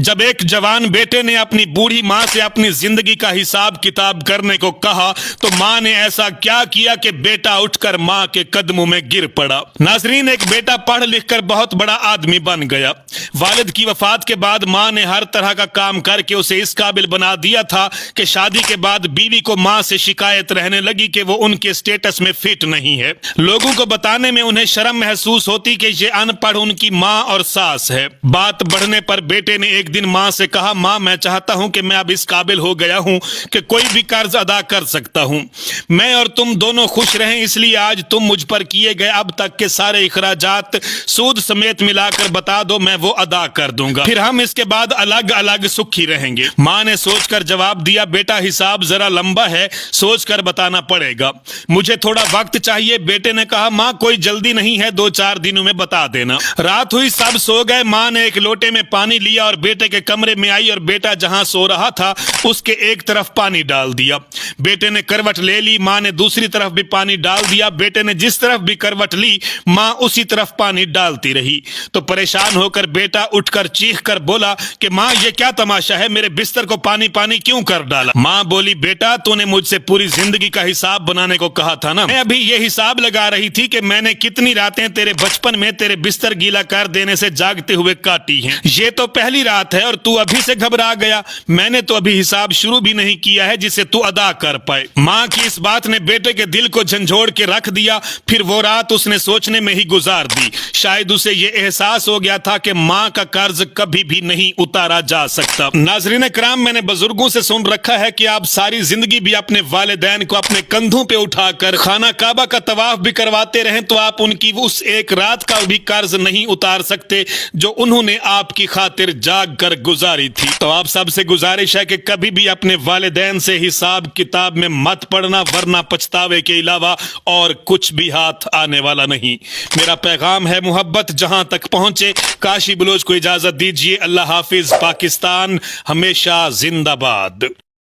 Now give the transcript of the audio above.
जब एक जवान बेटे ने अपनी बूढ़ी माँ से अपनी जिंदगी का हिसाब किताब करने को कहा तो माँ ने ऐसा क्या किया कि बेटा उठकर माँ के कदमों में गिर पड़ा। नाज़रीन, एक बेटा पढ़ लिख कर बहुत बड़ा आदमी बन गया। वालिद की वफात के बाद माँ ने हर तरह का काम करके उसे इस काबिल बना दिया था कि शादी के बाद बीवी को माँ से शिकायत रहने लगी कि वो उनके स्टेटस में फिट नहीं है। लोगों को बताने में उन्हें शर्म महसूस होती कि ये अनपढ़ उनकी माँ और सास है। बात बढ़ने पर बेटे ने एक दिन माँ से कहा, माँ मैं चाहता हूँ कि मैं अब इस काबिल हो गया हूँ कि कोई भी कर्ज अदा कर सकता हूँ। मैं और तुम दोनों खुश रहें, इसलिए आज तुम मुझ पर किए गए अब तक के सारे इखराजात सूद समेत मिलाकर बता दो, मैं वो अदा कर दूंगा, फिर हम इसके बाद अलग अलग सुखी रहेंगे। माँ ने सोचकर जवाब दिया, बेटा हिसाब जरा लंबा है, सोचकर बताना पड़ेगा, मुझे थोड़ा वक्त चाहिए। बेटे ने कहा, माँ कोई जल्दी नहीं है, 2-4 दिनों में बता देना। रात हुई, सब सो गए। माँ ने एक लोटे में पानी लिया और बेटे के कमरे में आई और बेटा जहां सो रहा था उसके एक तरफ पानी डाल दिया। बेटे ने करवट ले ली, माँ ने दूसरी तरफ भी पानी डाल दिया। बेटे ने जिस तरफ भी करवट ली माँ उसी तरफ पानी डालती रही। तो परेशान होकर बेटा उठकर चीख कर बोला कि माँ ये क्या तमाशा है, मेरे बिस्तर को पानी पानी क्यों कर डाला। माँ बोली, बेटा तूने मुझसे पूरी जिंदगी का हिसाब बनाने को कहा था ना। मैं अभी ये हिसाब लगा रही थी कि मैंने कितनी रातें तेरे बचपन में तेरे बिस्तर गीला कर देने से जागते हुए काटी हैं। ये तो पहली रात है और तू अभी से घबरा गया। मैंने तो अभी हिसाब शुरू भी नहीं किया है जिसे तू अदा कर पाए। माँ की इस बात ने बेटे के दिल को झंझोड़ के रख दिया। फिर वो रात उसने सोचने में ही गुजार दी। शायद उसे ये एहसास हो गया था कि माँ का कर्ज कभी भी नहीं उतारा जा सकता। नाज़रीन कराम, मैंने बुजुर्गों से सुन रखा है कि आप सारी जिंदगी भी अपने वालिदैन को अपने कंधों पे उठाकर खाना काबा का तवाफ भी करवाते रहें तो आप उनकी उस एक रात का भी कर्ज नहीं उतार सकते जो उन्होंने आपकी खातिर जाग कर गुजारी थी। तो आप सबसे गुजारिश है कि कभी भी अपने वालिदैन से हिसाब किताब में मत पड़ना, वरना पछतावे के अलावा और कुछ भी हाथ आने वाला नहीं। मेरा पैगाम है मोहब्बत जहां तक पहुंचे। काशी बलोच को इजाजत दीजिए। अल्लाह हाफिज। पाकिस्तान हमेशा जिंदाबाद।